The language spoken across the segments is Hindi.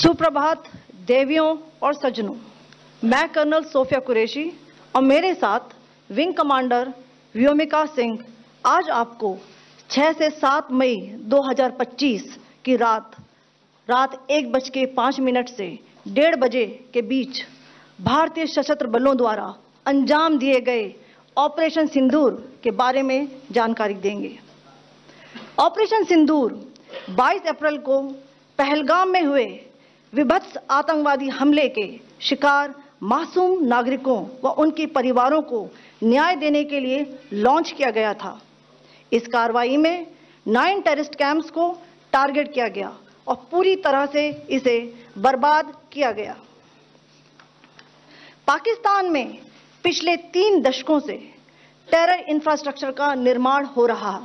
सुप्रभात देवियों और सज्जनों, मैं कर्नल सोफिया कुरैशी और मेरे साथ विंग कमांडर व्योमिका सिंह आज आपको 6 से 7 मई 2025 की रात 1:05 से 1:30 बजे के बीच भारतीय सशस्त्र बलों द्वारा अंजाम दिए गए ऑपरेशन सिंदूर के बारे में जानकारी देंगे। ऑपरेशन सिंदूर 22 अप्रैल को पहलगाम में हुए विभत्स आतंकवादी हमले के शिकार मासूम नागरिकों व उनके परिवारों को न्याय देने के लिए लॉन्च किया गया था। इस कार्रवाई में 9 टेररिस्ट कैंप्स को टारगेट किया गया और पूरी तरह से इसे बर्बाद किया गया। पाकिस्तान में पिछले 3 दशकों से टेरर इंफ्रास्ट्रक्चर का निर्माण हो रहा है।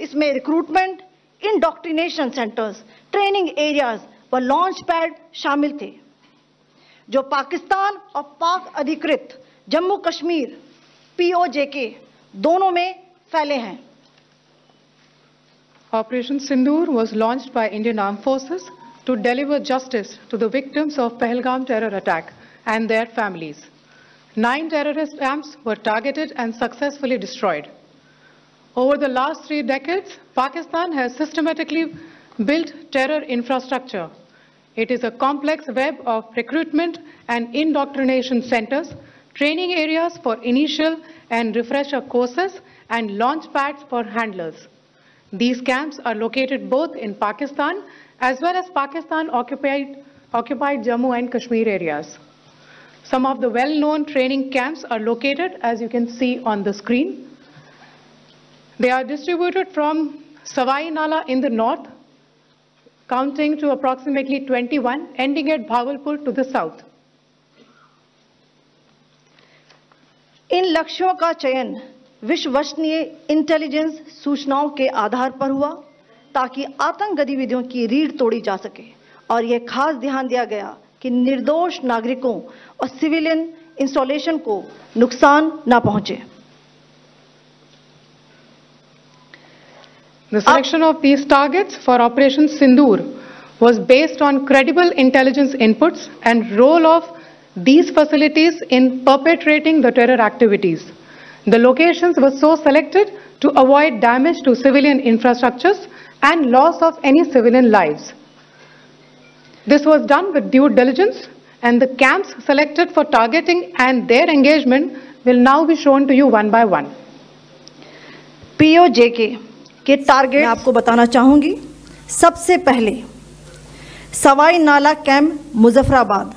इसमें recruitment, indoctrination centres, training areas व लॉन्च पैड शामिल थे, जो पाकिस्तान और पाक अधिकृत जम्मू कश्मीर POJK दोनों में फैले हैं। Operation Sindoor was launched by Indian Armed Forces to deliver justice to the victims of Pahalgam terror attack and their families. 9 terrorist camps were targeted and successfully destroyed. Over the last 3 decades, Pakistan has systematically built terror infrastructure. It is a complex web of recruitment and indoctrination centers, training areas for initial and refresher courses, and launch pads for handlers. These camps are located both in Pakistan as well as Pakistan-occupied Jammu and Kashmir areas. Some of the well-known training camps are located, as you can see on the screen. They are distributed from Savai Nala in the north, counting to approximately 21, ending at Bhagalpur to the south. इन लक्ष्यों का चयन विश्वसनीय इंटेलिजेंस सूचनाओं के आधार पर हुआ ताकि आतंक गतिविधियों की रीढ़ तोड़ी जा सके, और यह खास ध्यान दिया गया कि निर्दोष नागरिकों और सिविलियन इंस्टॉलेशन को नुकसान न पहुंचे। The selection of these targets for Operation Sindoor was based on credible intelligence inputs and role of these facilities in perpetrating the terror activities. The locations were so selected to avoid damage to civilian infrastructures and loss of any civilian lives. This was done with due diligence, and the camps selected for targeting and their engagement will now be shown to you one by one. POJK के टारगेट आपको बताना चाहूंगी। सबसे पहले सवाई नाला कैंप मुजफ्फराबाद,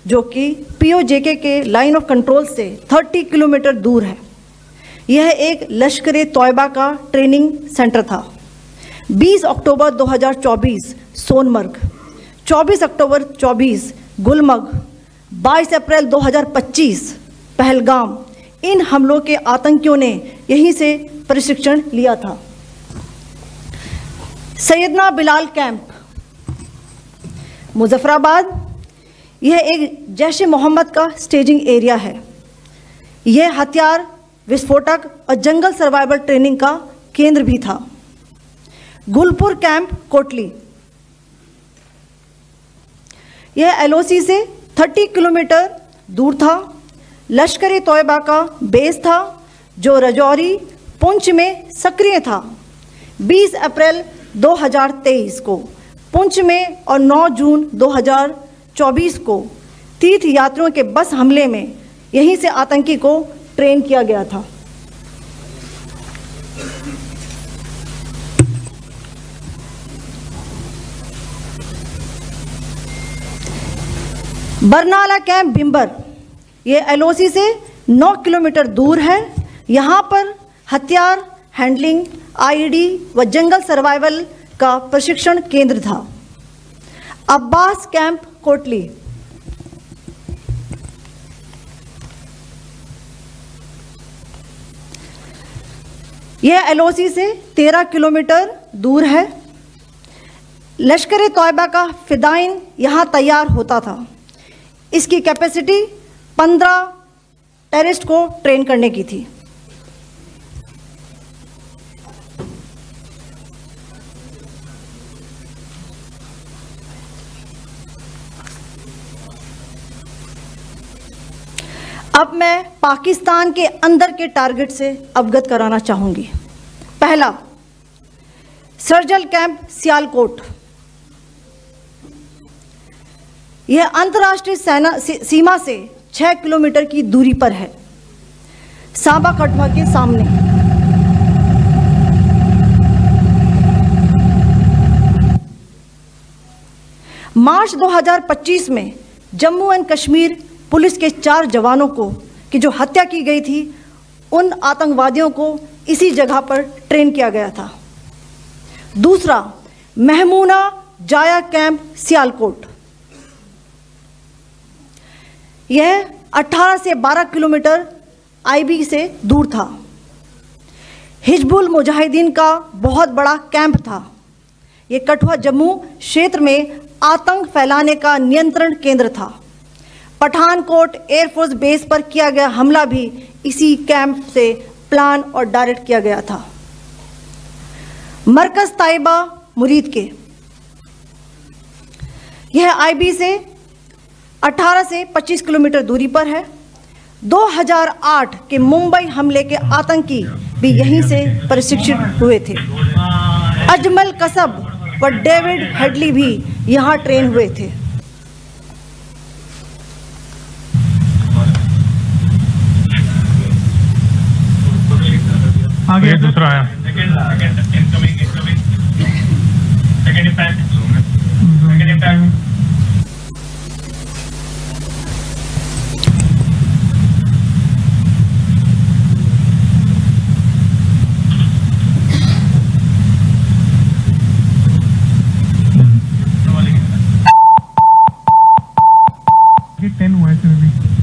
जो कि POJK के लाइन ऑफ कंट्रोल से 30 किलोमीटर दूर है। यह एक लश्कर तौयबा का ट्रेनिंग सेंटर था। 20 अक्टूबर 2024 सोनमर्ग, 24 अक्टूबर 24 गुलमर्ग, 22 अप्रैल 2025 पहलगाम, इन हमलों के आतंकियों ने यहीं से प्रशिक्षण लिया था। सैयदना बिलाल कैंप मुजफ्फराबाद, यह एक जैश ए मोहम्मद का स्टेजिंग एरिया है। यह हथियार, विस्फोटक और जंगल सर्वाइवल ट्रेनिंग का केंद्र भी था। गुलपुर कैंप कोटली, यह LOC से 30 किलोमीटर दूर था। लश्कर तौयबा का बेस था, जो रजौरी पुंछ में सक्रिय था। 20 अप्रैल 2023 को पुंछ में और 9 जून 2024 को तीर्थ यात्रियों के बस हमले में यहीं से आतंकी को ट्रेन किया गया था। बरनाला कैंप बिम्बर, ये LOC से 9 किलोमीटर दूर है। यहाँ पर हथियार, हैंडलिंग, IED व जंगल सर्वाइवल का प्रशिक्षण केंद्र था। अब्बास कैंप कोटली, यह LOC से 13 किलोमीटर दूर है। लश्कर तौयबा का फिदाइन यहाँ तैयार होता था। इसकी कैपेसिटी 15 टेररिस्ट को ट्रेन करने की थी। अब मैं पाकिस्तान के अंदर के टारगेट से अवगत कराना चाहूंगी। पहला, सर्जिकल कैंप सियालकोट। यह अंतर्राष्ट्रीय सीमा से 6 किलोमीटर की दूरी पर है, सांबा कठुआ के सामने। मार्च 2025 में जम्मू एंड कश्मीर पुलिस के 4 जवानों की जो हत्या की गई थी, उन आतंकवादियों को इसी जगह पर ट्रेन किया गया था। दूसरा, महमूना जाया कैंप सियालकोट। यह 18 से 12 किलोमीटर आईबी से दूर था। हिजबुल मुजाहिदीन का बहुत बड़ा कैंप था। यह कठुआ जम्मू क्षेत्र में आतंक फैलाने का नियंत्रण केंद्र था। पठानकोट एयरफोर्स बेस पर किया गया हमला भी इसी कैंप से प्लान और डायरेक्ट किया गया था। मरकज ताइबा मुरीद के, यह आईबी से 18 से 25 किलोमीटर दूरी पर है। 2008 के मुंबई हमले के आतंकी भी यहीं से प्रशिक्षित हुए थे। अजमल कसब व डेविड हेडली भी यहां ट्रेन हुए थे। आगे दूसरा आया।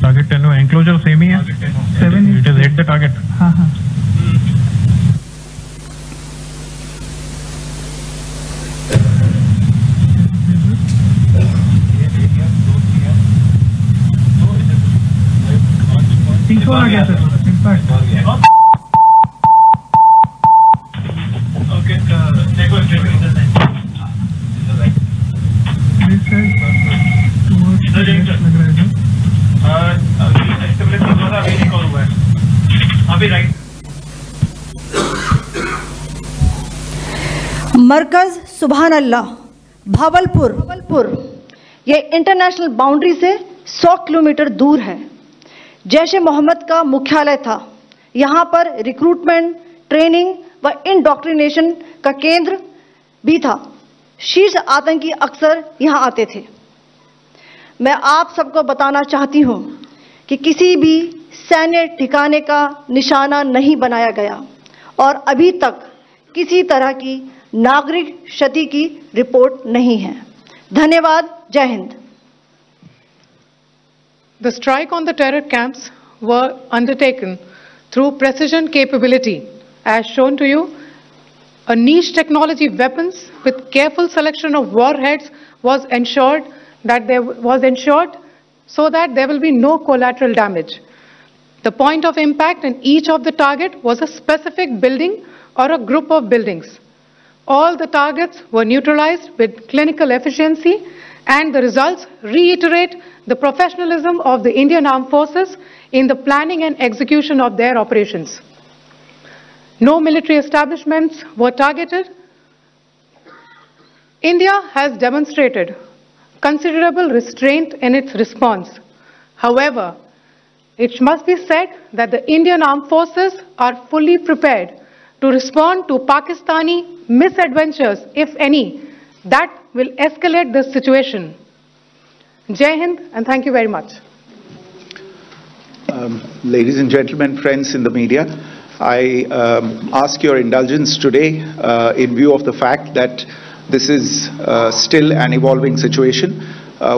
टारगेट 10 हुआ, एंक्लोजर सेम ही है। 7 it is hit the target. हाँ हाँ। तीसरा आ गया सर, इम्पैक्ट। ओके, देखो मरकज सुभान अल्लाह भावलपुर, यह इंटरनेशनल बाउंड्री से 100 किलोमीटर दूर है। जैश ए मोहम्मद का मुख्यालय था। यहाँ पर रिक्रूटमेंट, ट्रेनिंग व इंडोक्ट्रिनेशन का केंद्र भी था। शीर्ष आतंकी अक्सर यहाँ आते थे। मैं आप सबको बताना चाहती हूँ कि किसी भी सैन्य ठिकाने का निशाना नहीं बनाया गया और अभी तक किसी तरह की नागरिक क्षति की रिपोर्ट नहीं है। धन्यवाद। जय Hind. The strike on the terror camps were undertaken through precision capability, as shown to you. A niche technology weapons with careful selection of warheads was ensured so that there will be no collateral damage. The point of impact in each of the target was a specific building or a group of buildings. All the targets were neutralized with clinical efficiency, and the results reiterate the professionalism of the Indian Armed Forces in the planning and execution of their operations. No military establishments were targeted. India has demonstrated considerable restraint in its response. However, it must be said that the Indian Armed Forces are fully prepared to respond to Pakistani misadventures, if any, that will escalate this situation. Jai Hind, and thank you very much. Ladies and gentlemen, friends in the media, I ask your indulgence today in view of the fact that this is still an evolving situation.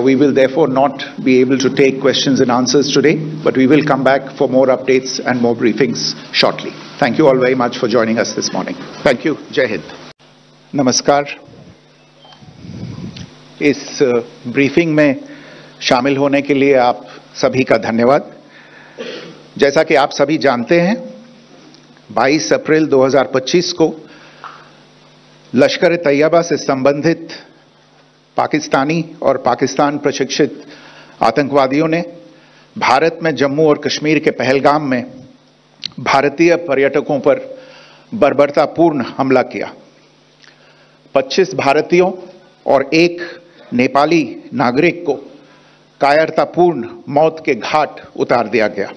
We will therefore not be able to take questions and answers today, but we will come back for more updates and more briefings shortly. Thank you all very much for joining us this morning. Thank you. Jai Hind. Namaskar. इस ब्रीफिंग में शामिल होने के लिए आप सभी का धन्यवाद। जैसा कि आप सभी जानते हैं, 22 अप्रैल 2025 को लश्कर तैयबा से संबंधित पाकिस्तानी और पाकिस्तान प्रशिक्षित आतंकवादियों ने भारत में जम्मू और कश्मीर के पहलगाम में भारतीय पर्यटकों पर बर्बरतापूर्ण हमला किया। 25 भारतीयों और एक नेपाली नागरिक को कायरतापूर्ण मौत के घाट उतार दिया गया।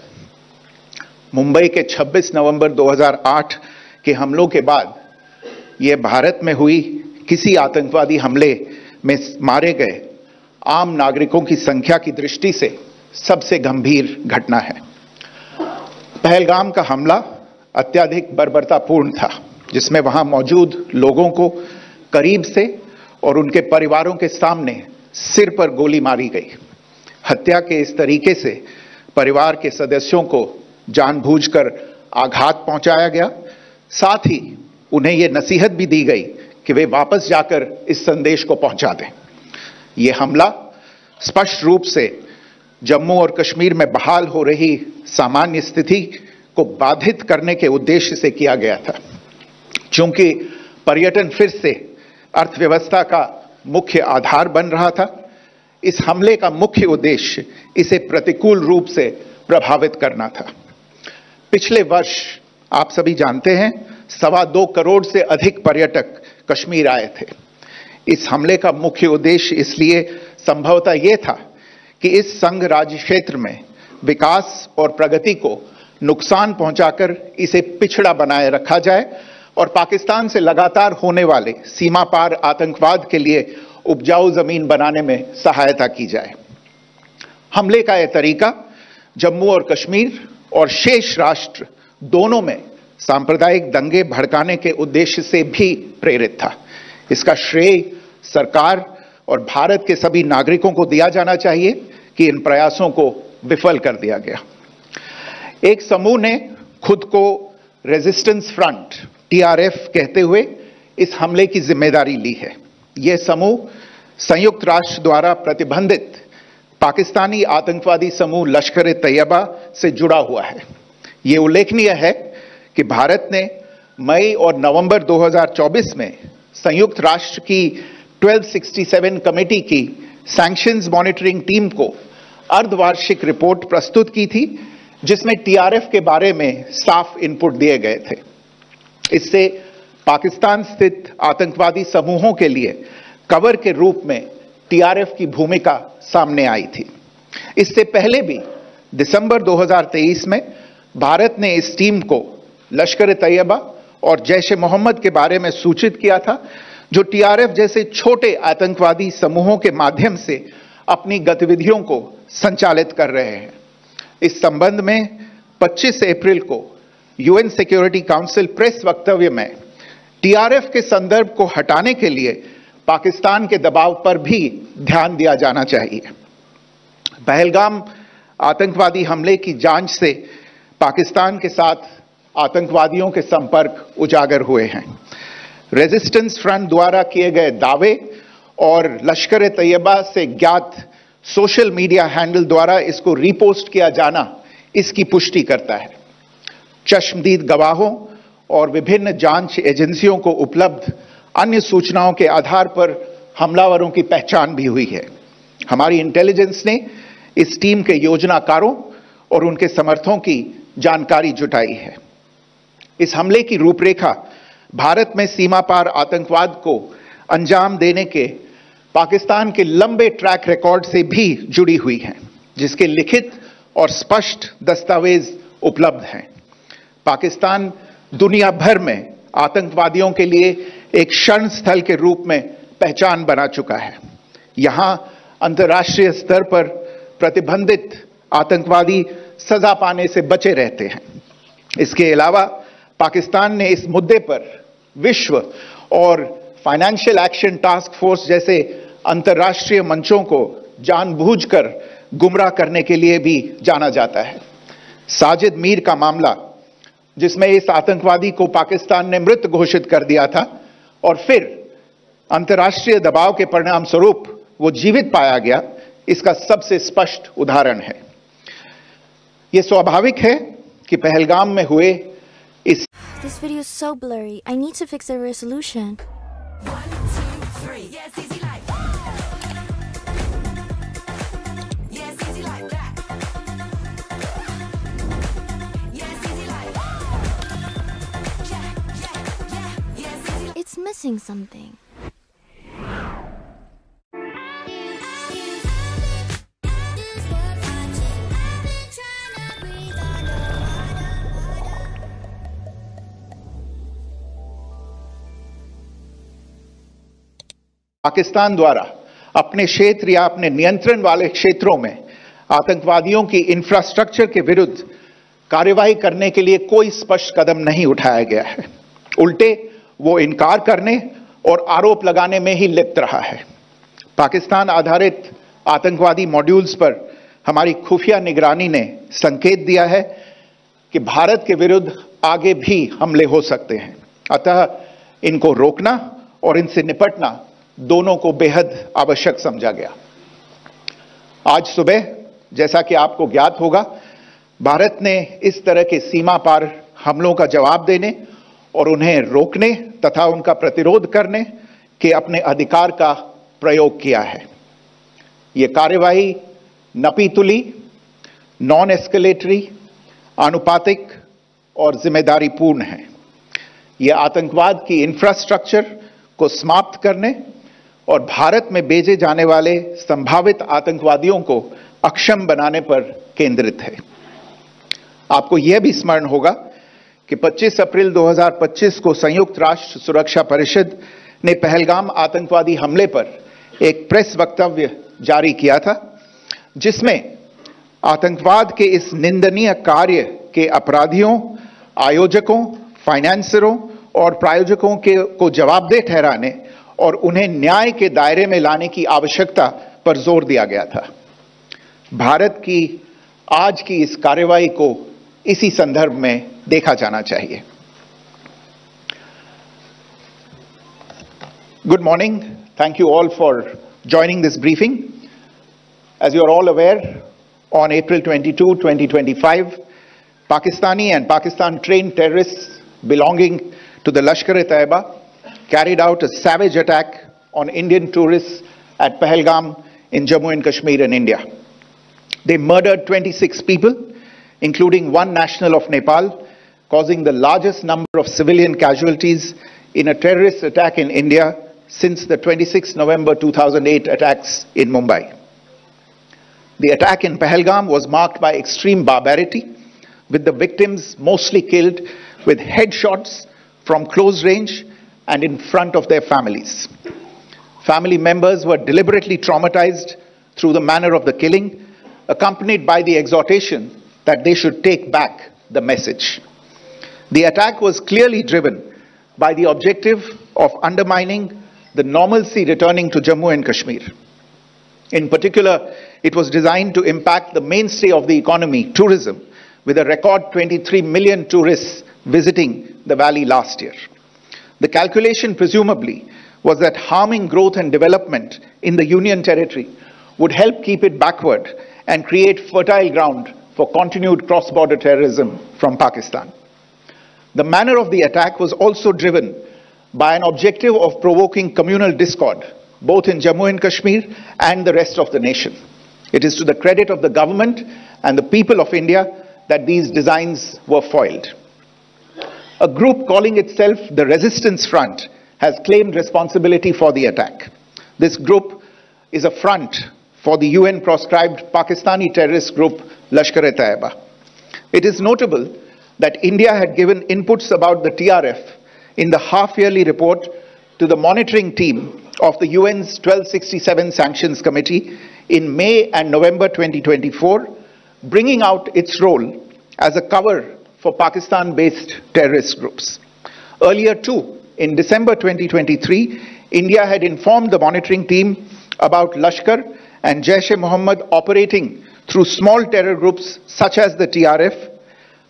मुंबई के 26 नवंबर 2008 के हमलों के बाद यह भारत में हुई किसी आतंकवादी हमले में मारे गए आम नागरिकों की संख्या की दृष्टि से सबसे गंभीर घटना है। पहलगाम का हमला अत्यधिक बर्बरतापूर्ण था, जिसमें वहां मौजूद लोगों को करीब से और उनके परिवारों के सामने सिर पर गोली मारी गई। हत्या के इस तरीके से परिवार के सदस्यों को जानबूझकर आघात पहुंचाया गया। साथ ही उन्हें यह नसीहत भी दी गई कि वे वापस जाकर इस संदेश को पहुंचा दें। यह हमला स्पष्ट रूप से जम्मू और कश्मीर में बहाल हो रही सामान्य स्थिति को बाधित करने के उद्देश्य से किया गया था। चूंकि पर्यटन फिर से अर्थव्यवस्था का मुख्य आधार बन रहा था, इस हमले का मुख्य उद्देश्य इसे प्रतिकूल रूप से प्रभावित करना था। पिछले वर्ष आप सभी जानते हैं 2.25 करोड़ से अधिक पर्यटक कश्मीर आए थे। इस हमले का मुख्य उद्देश्य इसलिए संभवतः यह था कि इस संघ राज्य क्षेत्र में विकास और प्रगति को नुकसान पहुंचाकर इसे पिछड़ा बनाए रखा जाए और पाकिस्तान से लगातार होने वाले सीमा पार आतंकवाद के लिए उपजाऊ जमीन बनाने में सहायता की जाए। हमले का यह तरीका जम्मू और कश्मीर और शेष राष्ट्र दोनों में सांप्रदायिक दंगे भड़काने के उद्देश्य से भी प्रेरित था। इसका श्रेय सरकार और भारत के सभी नागरिकों को दिया जाना चाहिए कि इन प्रयासों को विफल कर दिया गया। एक समूह ने खुद को रेजिस्टेंस फ्रंट TRF कहते हुए इस हमले की जिम्मेदारी ली है। यह समूह संयुक्त राष्ट्र द्वारा प्रतिबंधित पाकिस्तानी आतंकवादी समूह लश्कर-ए-तैयबा से जुड़ा हुआ है। यह उल्लेखनीय है कि भारत ने मई और नवंबर 2024 में संयुक्त राष्ट्र की 1267 कमेटी की सैंक्शंस मॉनिटरिंग टीम को अर्धवार्षिक रिपोर्ट प्रस्तुत की थी, जिसमें TRF के बारे में साफ इनपुट दिए गए थे। इससे पाकिस्तान स्थित आतंकवादी समूहों के लिए कवर के रूप में TRF की भूमिका सामने आई थी। इससे पहले भी दिसंबर 2023 में भारत ने इस टीम को लश्कर-ए-तैयबा और जैश-ए-मोहम्मद के बारे में सूचित किया था, जो TRF जैसे छोटे आतंकवादी समूहों के माध्यम से अपनी गतिविधियों को संचालित कर रहे हैं। इस संबंध में 25 अप्रैल को UN सिक्योरिटी काउंसिल प्रेस वक्तव्य में TRF के संदर्भ को हटाने के लिए पाकिस्तान के दबाव पर भी ध्यान दिया जाना चाहिए। पहलगाम आतंकवादी हमले की जांच से पाकिस्तान के साथ आतंकवादियों के संपर्क उजागर हुए हैं। रेजिस्टेंस फ्रंट द्वारा किए गए दावे और लश्कर-ए-तैयबा से ज्ञात सोशल मीडिया हैंडल द्वारा इसको रीपोस्ट किया जाना इसकी पुष्टि करता है। चश्मदीद गवाहों और विभिन्न जांच एजेंसियों को उपलब्ध अन्य सूचनाओं के आधार पर हमलावरों की पहचान भी हुई है। हमारी इंटेलिजेंस ने इस टीम के योजनाकारों और उनके समर्थकों की जानकारी जुटाई है। इस हमले की रूपरेखा भारत में सीमा पार आतंकवाद को अंजाम देने के पाकिस्तान के लंबे ट्रैक रिकॉर्ड से भी जुड़ी हुई है, जिसके लिखित और स्पष्ट दस्तावेज उपलब्ध हैं। पाकिस्तान दुनिया भर में आतंकवादियों के लिए एक शरण स्थल के रूप में पहचान बना चुका है। यहां अंतर्राष्ट्रीय स्तर पर प्रतिबंधित आतंकवादी सजा पाने से बचे रहते हैं। इसके अलावा पाकिस्तान ने इस मुद्दे पर विश्व और फाइनेंशियल एक्शन टास्क फोर्स जैसे अंतर्राष्ट्रीय मंचों को जानबूझकर गुमराह करने के लिए भी जाना जाता है। साजिद मीर का मामला, जिसमें इस आतंकवादी को पाकिस्तान ने मृत घोषित कर दिया था और फिर अंतर्राष्ट्रीय दबाव के परिणाम स्वरूप वो जीवित पाया गया, इसका सबसे स्पष्ट उदाहरण है। यह स्वाभाविक है कि पहलगाम में हुए इस This video is so blurry. I need to fix the resolution. 1, 2, 3. Yes, easy like. Yes, easy like that. missing something. Pakistan द्वारा अपने क्षेत्र या अपने नियंत्रण वाले क्षेत्रों में आतंकवादियों की इंफ्रास्ट्रक्चर के विरुद्ध कार्रवाई करने के लिए कोई स्पष्ट कदम नहीं उठाया गया है। उल्टे वो इनकार करने और आरोप लगाने में ही लिप्त रहा है। पाकिस्तान आधारित आतंकवादी मॉड्यूल्स पर हमारी खुफिया निगरानी ने संकेत दिया है कि भारत के विरुद्ध आगे भी हमले हो सकते हैं। अतः इनको रोकना और इनसे निपटना दोनों को बेहद आवश्यक समझा गया। आज सुबह, जैसा कि आपको ज्ञात होगा, भारत ने इस तरह के सीमा पार हमलों का जवाब देने और उन्हें रोकने तथा उनका प्रतिरोध करने के अपने अधिकार का प्रयोग किया है। यह कार्रवाई नपीतुली, नॉन एस्केलेटरी, आनुपातिक और जिम्मेदारीपूर्ण है। यह आतंकवाद की इंफ्रास्ट्रक्चर को समाप्त करने और भारत में भेजे जाने वाले संभावित आतंकवादियों को अक्षम बनाने पर केंद्रित है। आपको यह भी स्मरण होगा कि 25 अप्रैल 2025 को संयुक्त राष्ट्र सुरक्षा परिषद ने पहलगाम आतंकवादी हमले पर एक प्रेस वक्तव्य जारी किया था, जिसमें आतंकवाद के इस निंदनीय कार्य के अपराधियों, आयोजकों, फाइनेंसरों और प्रायोजकों को जवाबदेह ठहराने और उन्हें न्याय के दायरे में लाने की आवश्यकता पर जोर दिया गया था। भारत की आज की इस कार्रवाई को इसी संदर्भ में देखा जाना चाहिए। Good morning. Thank you all for joining this briefing. As you are all aware, on April 22, 2025, Pakistani and Pakistan-trained terrorists belonging to the Lashkar-e-Taiba carried out a savage attack on Indian tourists at Pahalgam in Jammu and Kashmir in India. They murdered 26 people, including one national of Nepal, causing the largest number of civilian casualties in a terrorist attack in India since the 26 November 2008 attacks in Mumbai. The attack in Pahalgam was marked by extreme barbarity, with the victims mostly killed with headshots from close range and in front of their families. Family members were deliberately traumatized through the manner of the killing, accompanied by the exhortation that they should take back the message. The attack was clearly driven by the objective of undermining the normalcy returning to Jammu and Kashmir. In particular, it was designed to impact the mainstay of the economy, tourism, with a record 23 million tourists visiting the valley last year. The calculation presumably was that harming growth and development in the Union territory would help keep it backward and create fertile ground for continued cross-border terrorism from Pakistan. The manner of the attack was also driven by an objective of provoking communal discord, both in Jammu and Kashmir and the rest of the nation. It is to the credit of the government and the people of India that these designs were foiled. A group calling itself the Resistance Front has claimed responsibility for the attack. This group is a front for the UN-proscribed Pakistani terrorist group Lashkar-e-Taiba. It is notable that India had given inputs about the TRF in the half-yearly report to the monitoring team of the UN's 1267 Sanctions Committee in May and November 2024, bringing out its role as a cover for Pakistan-based terrorist groups. Earlier too, in December 2023, India had informed the monitoring team about Lashkar and Jaish-e-Mohammed operating through small terror groups such as the TRF.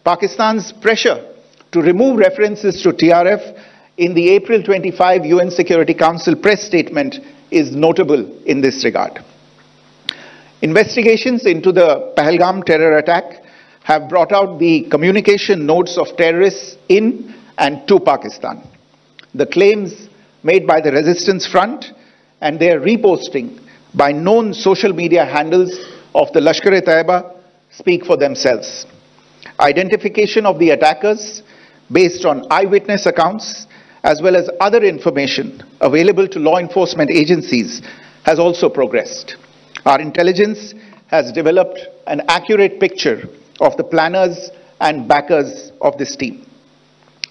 Pakistan's pressure to remove references to TRF in the April 25 UN Security Council press statement is notable in this regard. Investigations into the Pahalgam terror attack have brought out the communication notes of terrorists in and to Pakistan. The claims made by the Resistance Front and their reposting by known social media handles of the Lashkar-e-Taiba speak for themselves. Identification of the attackers based on eyewitness accounts as well as other information available to law enforcement agencies, has also progressed. Our intelligence has developed an accurate picture of the planners and backers of this team.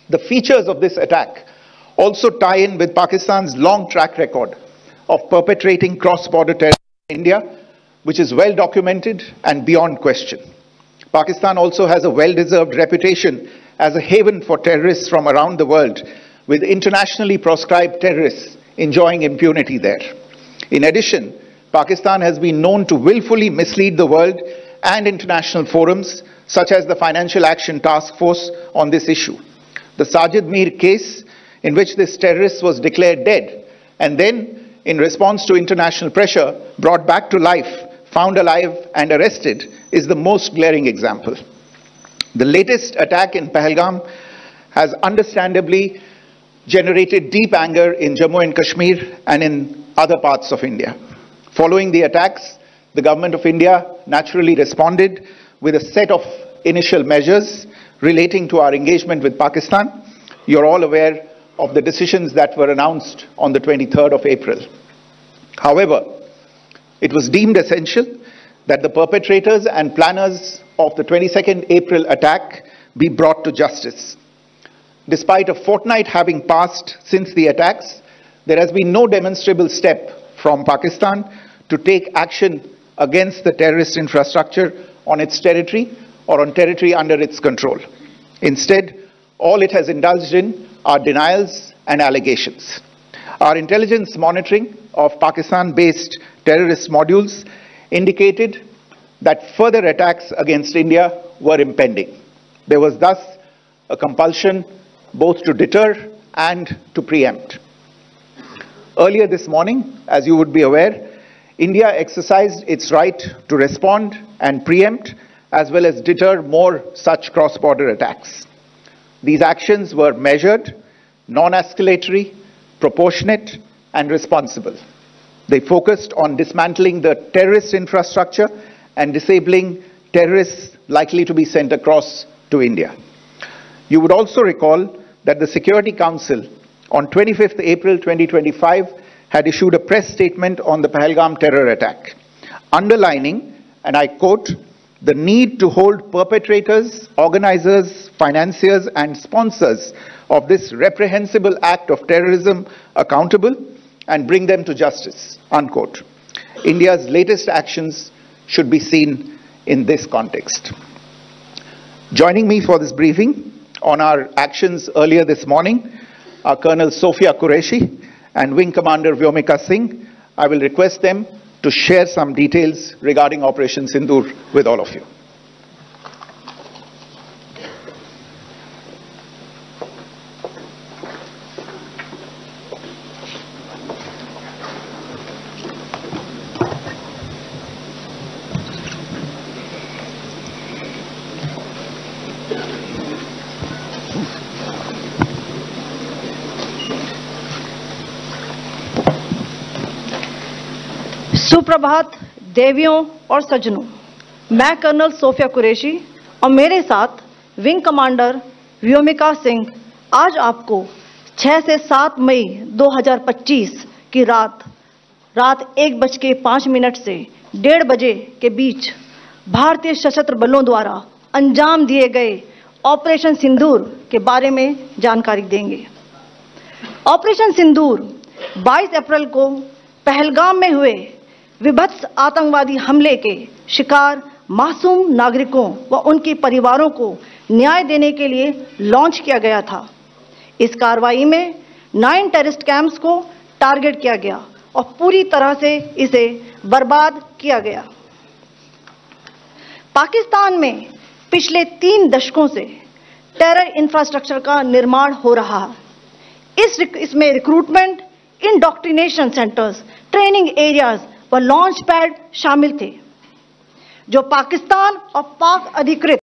The features of this attack also tie in with Pakistan's long track record of perpetrating cross-border terrorism in India, which is well documented and beyond question. Pakistan also has a well-deserved reputation as a haven for terrorists from around the world, with internationally proscribed terrorists enjoying impunity there. In addition, Pakistan has been known to willfully mislead the world and international forums, such as the Financial Action Task Force, on this issue. The Sajid Mir case, in which this terrorist was declared dead and then, in response to international pressure, brought back to life, found alive and arrested, is the most glaring example. The latest attack in Pahalgam has understandably generated deep anger in Jammu and Kashmir and in other parts of India. Following the attacks, the Government of India naturally responded with a set of initial measures relating to our engagement with Pakistan. You're all aware of the decisions that were announced on the 23rd of April. However, it was deemed essential that the perpetrators and planners of the 22nd April attack be brought to justice. Despite a fortnight having passed since the attacks, there has been no demonstrable step from Pakistan to take action against the terrorist infrastructure on its territory or on territory under its control. Instead, all it has indulged in are denials and allegations. Our intelligence monitoring of Pakistan-based terrorist modules indicated that further attacks against India were impending. There was thus a compulsion both to deter and to preempt. Earlier this morning, as you would be aware, India exercised its right to respond and preempt as well as deter more such cross-border attacks. These actions were measured, non-escalatory, proportionate, and responsible. They focused on dismantling the terrorist infrastructure and disabling terrorists likely to be sent across to India. You would also recall that the Security Council on 25th April 2025 had issued a press statement on the Pahalgam terror attack, underlining, and I quote, the need to hold perpetrators, organizers, financiers, and sponsors of this reprehensible act of terrorism accountable and bring them to justice, unquote. India's latest actions should be seen in this context. Joining me for this briefing on our actions earlier this morning are Colonel Sophia Qureshi and Wing Commander Vyomika Singh. I will request them to share some details regarding Operation Sindoor with all of you. सुप्रभात देवियों और सज्जनों, मैं कर्नल सोफिया कुरैशी और मेरे साथ विंग कमांडर व्योमिका सिंह आज आपको 6 से 7 मई 2025 की रात 1:05 से 1:30 बजे के बीच भारतीय सशस्त्र बलों द्वारा अंजाम दिए गए ऑपरेशन सिंदूर के बारे में जानकारी देंगे। ऑपरेशन सिंदूर 22 अप्रैल को पहलगाम में हुए विभत्स आतंकवादी हमले के शिकार मासूम नागरिकों व उनके परिवारों को न्याय देने के लिए लॉन्च किया गया था। इस कार्रवाई में 9 टेररिस्ट कैंप्स को टारगेट किया गया और पूरी तरह से इसे बर्बाद किया गया। पाकिस्तान में पिछले 3 दशकों से टेरर इंफ्रास्ट्रक्चर का निर्माण हो रहा है। इसमें recruitment, indoctrination centres, training areas व लॉन्च पैड शामिल थे, जो पाकिस्तान और पाक अधिकृत